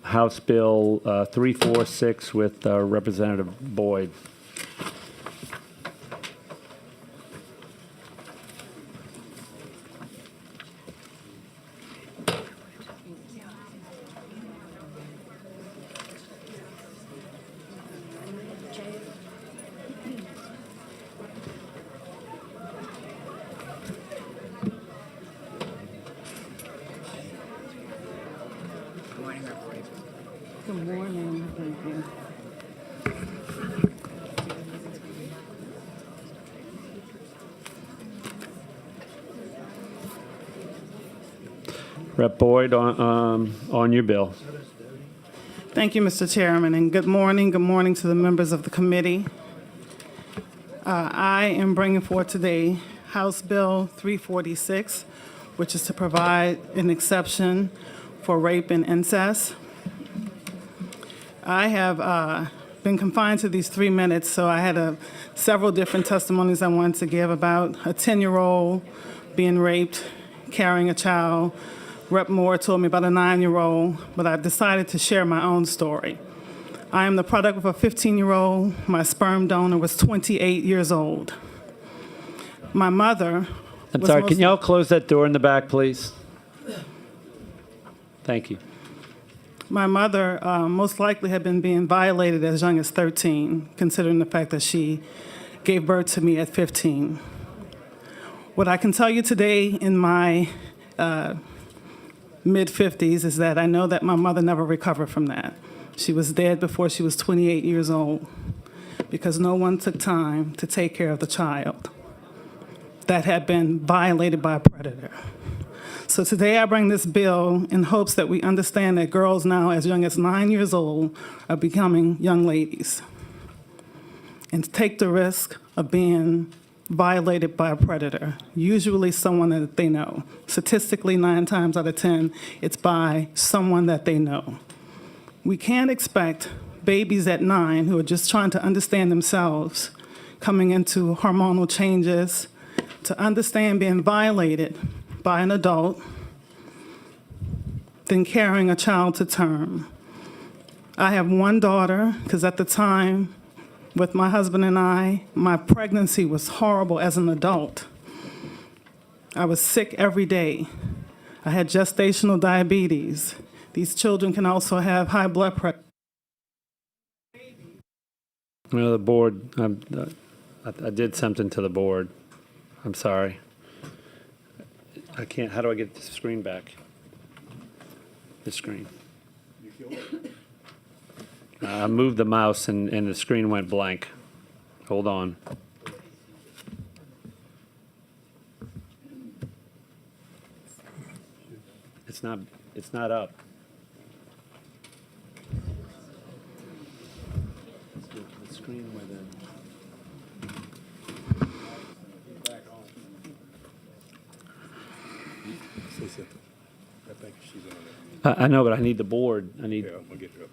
House Bill 346 with Representative Boyd. Good morning. Thank you. Rep. Boyd, on your bill. Thank you, Mr. Chairman, and good morning. Good morning to the members of the committee. I am bringing forth today House Bill 346, which is to provide an exception for rape and incest. I have been confined to these 3 minutes, so I had several different testimonies I wanted to give about a 10-year-old being raped, carrying a child. Rep. Moore told me about a 9-year-old, but I've decided to share my own story. I am the product of a 15-year-old. My sperm donor was 28 years old. My mother I'm was sorry, most- can y'all close that door in the back, please? Thank you. My mother most likely had been being violated as young as 13, considering the fact that she gave birth to me at 15. What I can tell you today in my mid-50s is that I know that my mother never recovered from that. She was dead before she was 28 years old because no one took time to take care of the child that had been violated by a predator. So today I bring this bill in hopes that we understand that girls now as young as 9 years old are becoming young ladies and take the risk of being violated by a predator, usually someone that they know. Statistically, 9 times out of 10, it's by someone that they know. We can't expect babies at 9 who are just trying to understand themselves, coming into hormonal changes, to understand being violated by an adult, then carrying a child to term. I have one daughter, because at the time, with my husband and I, my pregnancy was horrible as an adult. I was sick every day. I had gestational diabetes. These children can also have high blood pressure. Well, the board, I did something to the board. I'm sorry. I can't, how do I get the screen back? The screen. I moved the mouse and the screen went blank. Hold on. It's not up. The screen went in. I think she's on it. I know, but I need the board. I need, Yeah, I'm gonna get her up.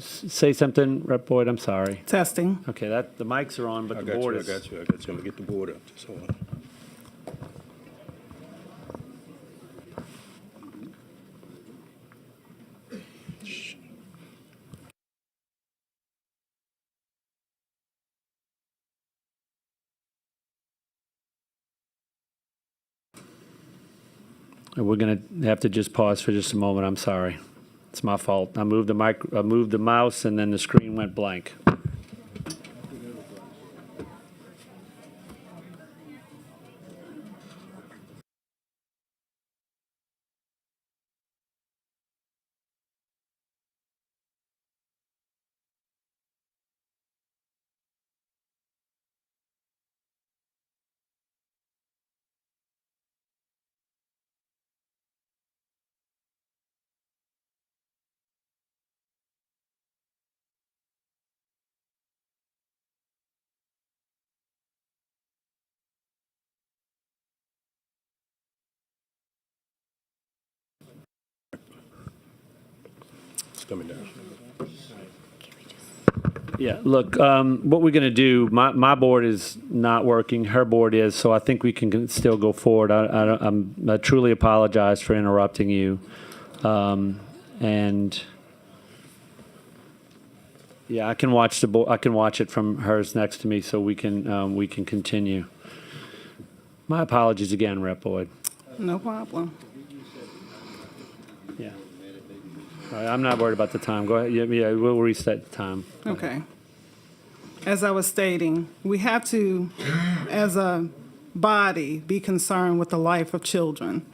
say something, Rep. Boyd, I'm sorry. Testing. Okay, the mics are on, but I the got board you, is. I got you. I'm gonna get the board up. Just hold on. Shh. We're going to have to just pause for just a moment. I'm sorry. It's my fault. I moved the mouse, and then the screen went blank. It's coming down. Yeah, look, what we're going to do, my board is not working, her board is, so I think we can still go forward. I truly apologize for interrupting you. And yeah, I can watch I can watch it from hers next to me, so we can continue. My apologies again, Rep. Boyd. No problem. Yeah. All right, I'm not worried about the time. Go ahead. Yeah, we'll reset the time. Okay. As I was stating, we have to, as a body, be concerned with the life of children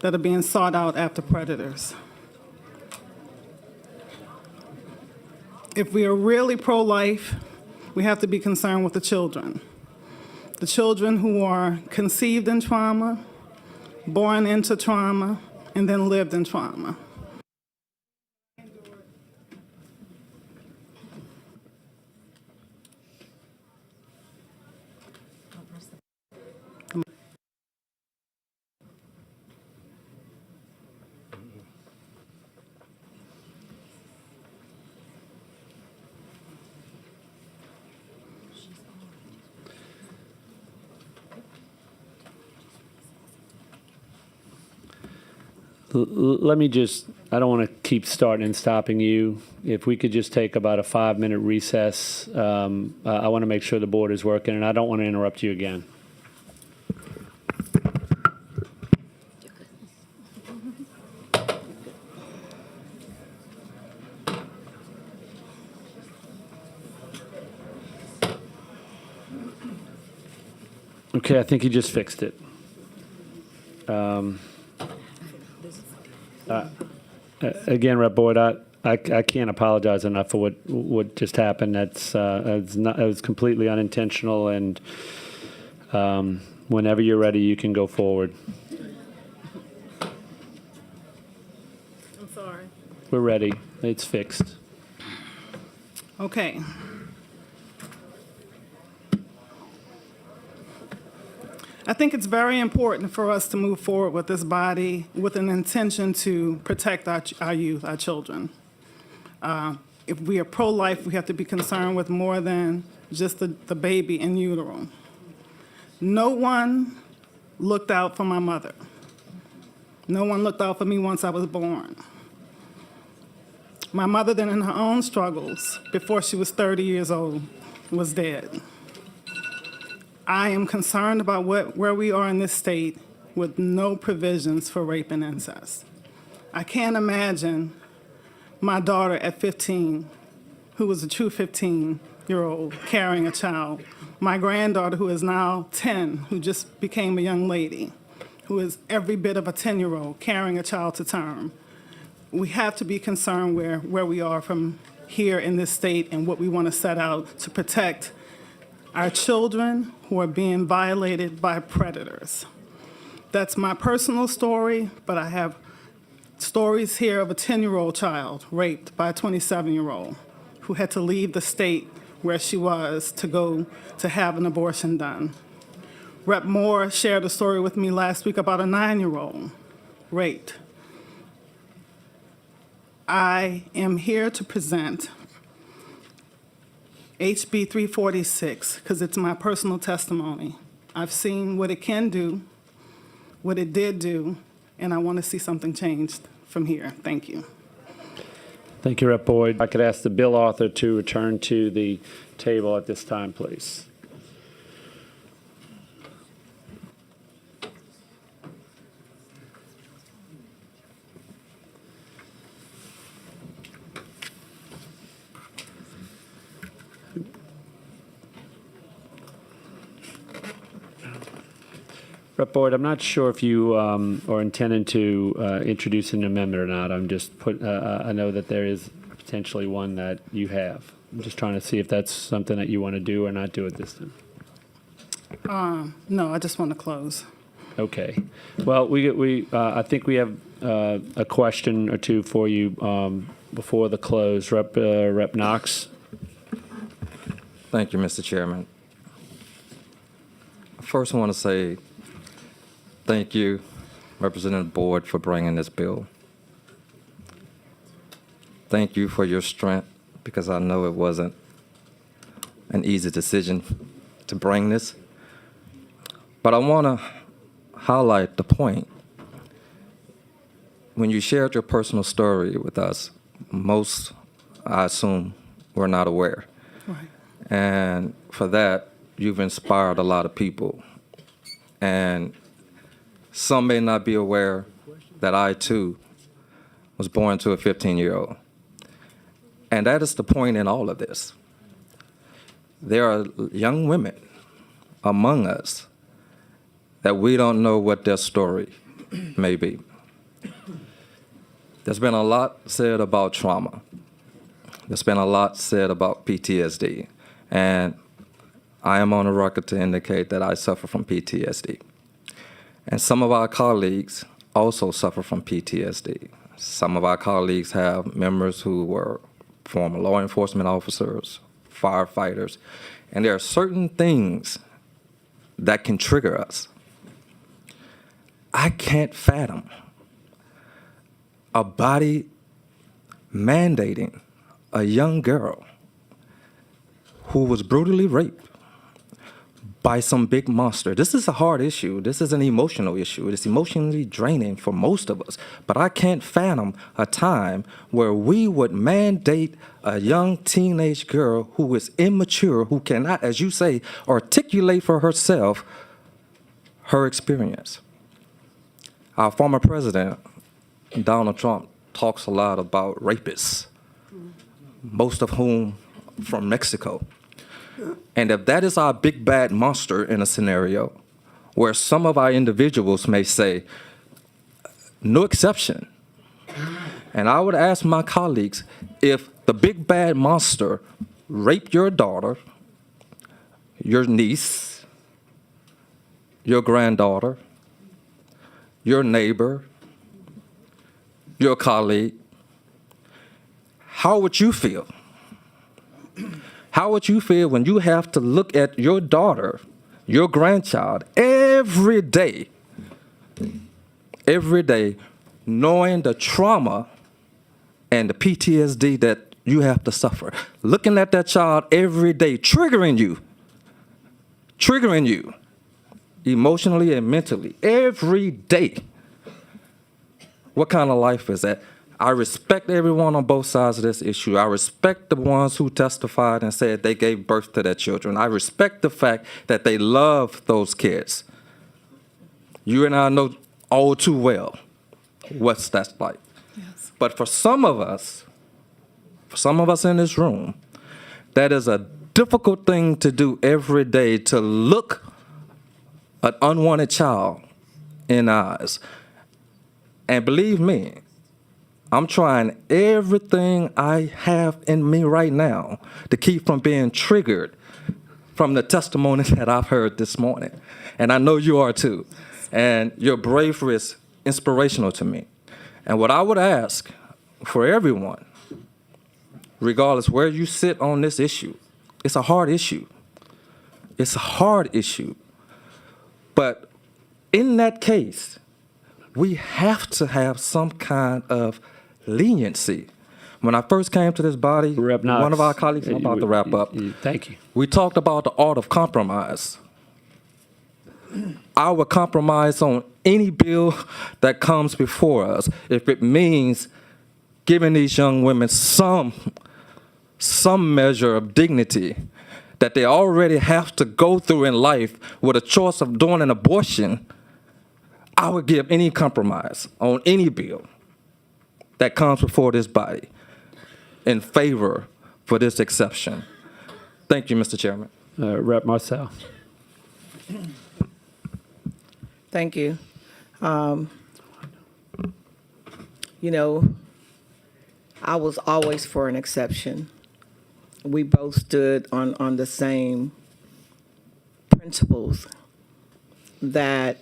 that are being sought out after predators. If we are really pro-life, we have to be concerned with the children. The children who are conceived in trauma, born into trauma, and then lived in trauma. Let me just, I don't want to keep starting and stopping you. If we could just take about a 5-minute recess. I want to make sure the board is working, and I don't want to interrupt you again. Okay, I think you just fixed it. Again, Rep. Boyd, I can't apologize enough for what just happened. It was completely unintentional, and whenever you're ready, you can go forward. I'm sorry. We're ready. It's fixed. Okay. I think it's very important for us to move forward with this body with an intention to protect our youth, our children. If we are pro-life, we have to be concerned with more than just the baby in utero. No one looked out for my mother. No one looked out for me once I was born. My mother, then in her own struggles, before she was 30 years old, was dead. I am concerned about where we are in this state with no provisions for rape and incest. I can't imagine my daughter at 15, who was a true 15-year-old, carrying a child. My granddaughter, who is now 10, who just became a young lady, who is every bit of a 10-year-old, carrying a child to term. We have to be concerned where we are from here in this state and what we want to set out to protect our children who are being violated by predators. That's my personal story, but I have stories here of a 10-year-old child raped by a 27-year-old who had to leave the state where she was to go to have an abortion done. Rep. Moore shared a story with me last week about a 9-year-old raped. I am here to present HB 346, because it's my personal testimony. I've seen what it can do, what it did do, and I want to see something changed from here. Thank you. Thank you, Rep. Boyd. If I could ask the bill author to return to the table at this time, please. Rep. Boyd, I'm not sure if you are intending to introduce an amendment or not. I know that there is potentially one that you have. I'm just trying to see if that's something that you want to do or not do at this time. No, I just want to close. Okay. Well, I think we have a question or two for you before the close. Rep. Knox. Thank you, Mr. Chairman. First, I want to say thank you, Representative Boyd, for bringing this bill. Thank you for your strength, because I know it wasn't an easy decision to bring this. But I want to highlight the point. when you shared your personal story with us, most, I assume, were not aware. Right. And for that, you've inspired a lot of people. And some may not be aware that I, too, was born to a 15-year-old. And that is the point in all of this. There are young women among us that we don't know what their story may be. There's been a lot said about trauma. There's been a lot said about PTSD. And I am on the record to indicate that I suffer from PTSD. And some of our colleagues also suffer from PTSD. Some of our colleagues have members who were former law enforcement officers, firefighters, and there are certain things that can trigger us. I can't fathom a body mandating a young girl who was brutally raped by some big monster. This is a hard issue. This is an emotional issue. It's emotionally draining for most of us. But I can't fathom a time where we would mandate a young teenage girl who is immature, who cannot, as you say, articulate for herself her experience. Our former president, Donald Trump, talks a lot about rapists, most of whom from Mexico. And if that is our big bad monster in a scenario where some of our individuals may say, no exception, and I would ask my colleagues, if the big bad monster raped your daughter, your niece, your granddaughter, your neighbor, your colleague, how would you feel? How would you feel when you have to look at your daughter, your grandchild, every day, knowing the trauma and the PTSD that you have to suffer? Looking at that child every day, triggering you emotionally and mentally, every day. What kind of life is that? I respect everyone on both sides of this issue. I respect the ones who testified and said they gave birth to their children. I respect the fact that they love those kids. You and I know all too well what that's like. Yes. But for some of us in this room, that is a difficult thing to do every day, to look an unwanted child in the eyes. And believe me, I'm trying everything I have in me right now to keep from being triggered from the testimony that I've heard this morning. And I know you are too. And your bravery is inspirational to me. And what I would ask for everyone, regardless where you sit on this issue, it's a hard issue. It's a hard issue. But in that case, we have to have some kind of leniency. When I first came to this body, Rep. Knox, one of our colleagues, I'm about to wrap up. Thank you. We talked about the art of compromise. I would compromise on any bill that comes before us if it means giving these young women some measure of dignity that they already have to go through in life with a choice of doing an abortion. I would give any compromise on any bill that comes before this body in favor for this exception. Thank you, Mr. Chairman. Rep. Marcel. Thank you. You know, I was always for an exception. We both stood on the same principles that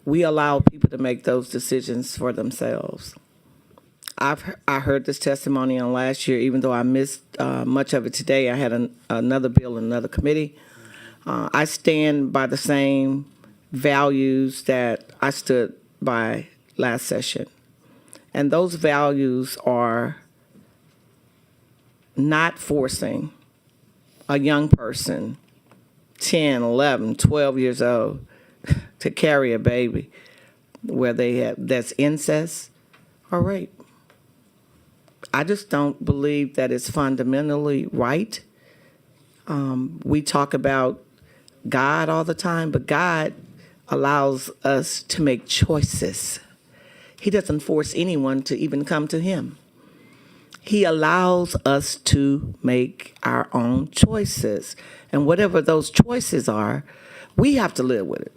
we allow people to make those decisions for themselves. I heard this testimony on last year, even though I missed much of it today. I had another bill in another committee. I stand by the same values that I stood by last session. And those values are not forcing a young person, 10, 11, 12 years old, to carry a baby. where that's incest or rape. I just don't believe that it's fundamentally right. We talk about God all the time, but God allows us to make choices. He doesn't force anyone to even come to him. He allows us to make our own choices. And whatever those choices are, we have to live with it.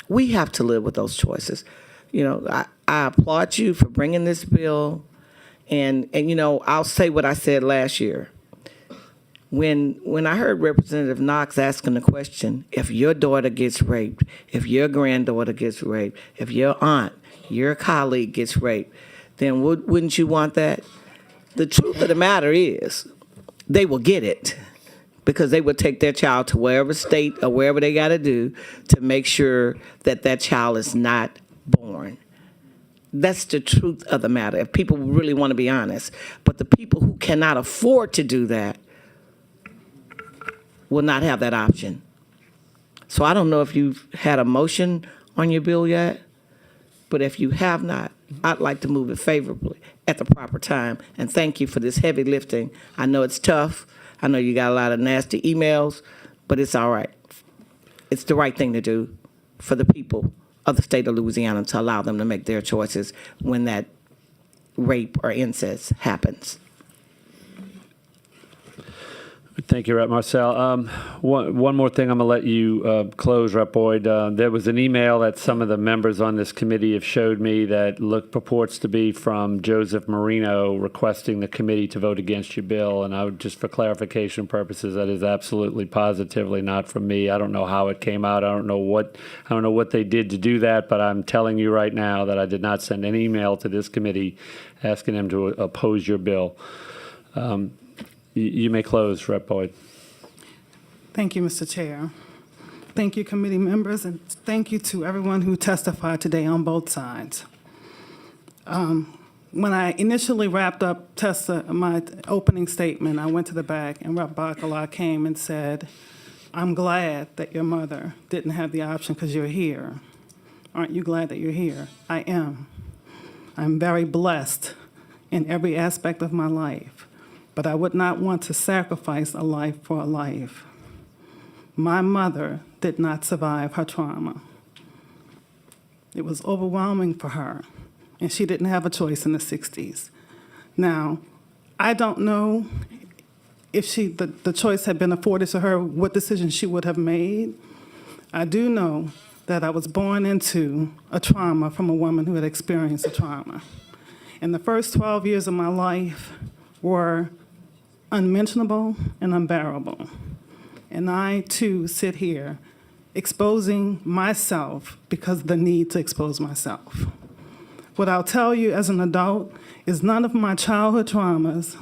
We have to live with those choices. You know, I applaud you for bringing this bill. And you know, I'll say what I said last year. When I heard Representative Knox asking the question, if your daughter gets raped, if your granddaughter gets raped, if your aunt, your colleague gets raped, then wouldn't you want that? The truth of the matter is, they will get it because they will take their child to wherever state or wherever they got to do to make sure that that child is not born. That's the truth of the matter, if people really want to be honest. But the people who cannot afford to do that will not have that option. So I don't know if you've had a motion on your bill yet, but if you have not, I'd like to move it favorably at the proper time. And thank you for this heavy lifting. I know it's tough. I know you got a lot of nasty emails, but it's all right. It's the right thing to do for the people of the state of Louisiana to allow them to make their choices when that rape or incest happens. Thank you, Rep. Marcel. One more thing I'm going to let you close, Rep. Boyd. There was an email that some of the members on this committee have showed me that purports to be from Joseph Marino requesting the committee to vote against your bill. And I would just, for clarification purposes, that is absolutely positively not from me. I don't know how it came out. I don't know what they did to do that, but I'm telling you right now that I did not send any email to this committee asking them to oppose your bill. You may close, Rep. Boyd. Thank you, Mr. Chair. Thank you, committee members, and thank you to everyone who testified today on both sides. When I initially wrapped up my opening statement, I went to the back, and Rep. Bacala came and said, I'm glad that your mother didn't have the option because you're here. Aren't you glad that you're here? I am. I'm very blessed in every aspect of my life. But I would not want to sacrifice a life for a life. My mother did not survive her trauma. It was overwhelming for her, and she didn't have a choice in the 60s. Now, I don't know if the choice had been afforded to her, what decision she would have made. I do know that I was born into a trauma from a woman who had experienced a trauma. And the first 12 years of my life were unmentionable and unbearable. And I, too, sit here exposing myself because of the need to expose myself. What I'll tell you as an adult is none of my childhood traumas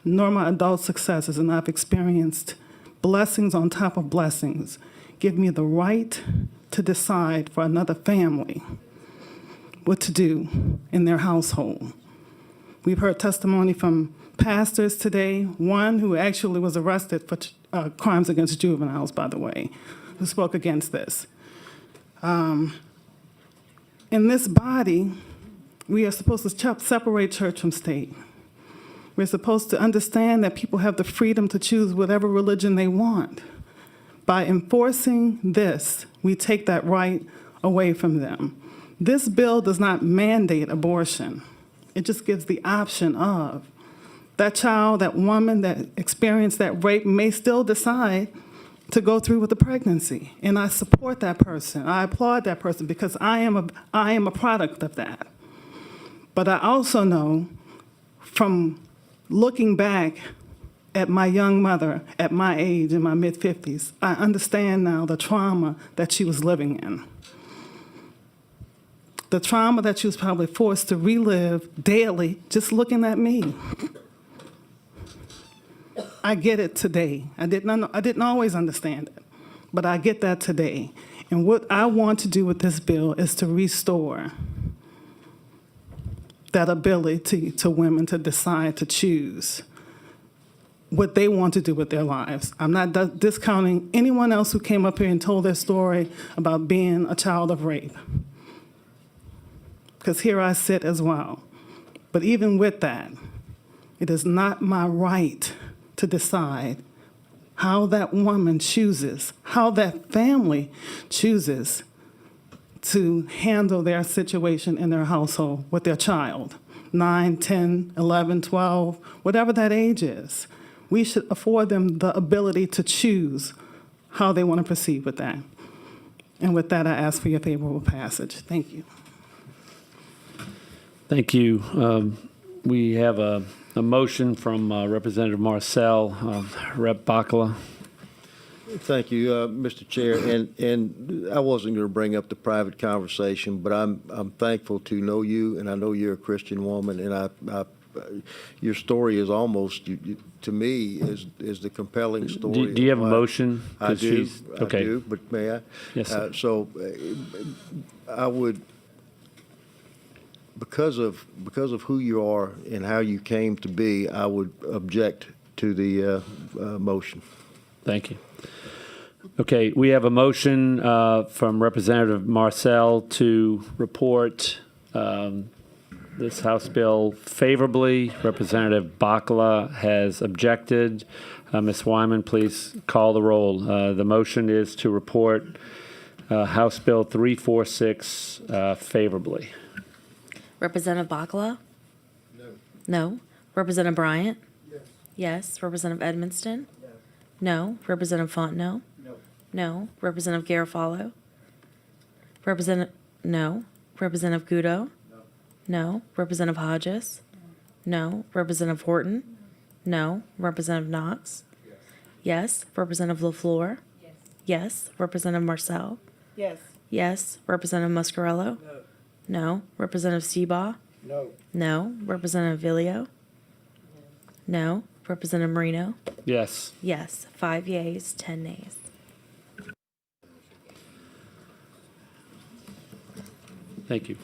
nor my adult successes, and I've experienced blessings on top of blessings, give me the right to decide for another family what to do in their household. We've heard testimony from pastors today, one who actually was arrested for crimes against juveniles, by the way, who spoke against this. In this body, we are supposed to separate church from state. We're supposed to understand that people have the freedom to choose whatever religion they want. By enforcing this, we take that right away from them. This bill does not mandate abortion. It just gives the option of. That child, that woman that experienced that rape may still decide to go through with the pregnancy. And I support that person. I applaud that person because I am a product of that. But I also know from looking back at my young mother at my age, in my mid-50s, I understand now the trauma that she was living in. The trauma that she was probably forced to relive daily just looking at me. I get it today. I didn't always understand it, but I get that today. And what I want to do with this bill is to restore that ability to women to decide to choose what they want to do with their lives. I'm not discounting anyone else who came up here and told their story about being a child of rape. because here I sit as well. But even with that, it is not my right to decide how that woman chooses, how that family chooses to handle their situation in their household with their child, 9, 10, 11, 12, whatever that age is. We should afford them the ability to choose how they want to proceed with that. And with that, I ask for your favorable passage. Thank you. Thank you. We have a motion from Representative Marcel. Rep. Bakala. Thank you, Mr. Chair. And I wasn't going to bring up the private conversation, but I'm thankful to know you, and I know you're a Christian woman, and your story is almost, to me, is the compelling story. Do you have a of why- motion? I 'Cause do. she's- okay. I do, but may I? Yes, sir. So I would, because of who you are and how you came to be, I would object to the motion. Thank you. Okay, we have a motion from Representative Marcel to report this House bill favorably. Representative Bakala has objected. Ms. Wyman, please call the roll. The motion is to report House Bill 346 favorably. Representative Bakala? No. No. Representative Bryant? Yes. Yes. Representative Edmonston? Yes. No. Representative Fontenot? No. No. Representative Garofalo? No. Representative Gudo? No. No. Representative Hodges? No. Representative Horton? No. Representative Knox? Yes. Yes. Representative LaFleur? Yes. Yes. Representative Marcel? Yes. Yes. Representative Muscarello? No. No. Representative Seabaugh? No. No. Representative Villio? No. Representative Marino? Yes. Yes. 5 yeas, 10 nays. Thank you.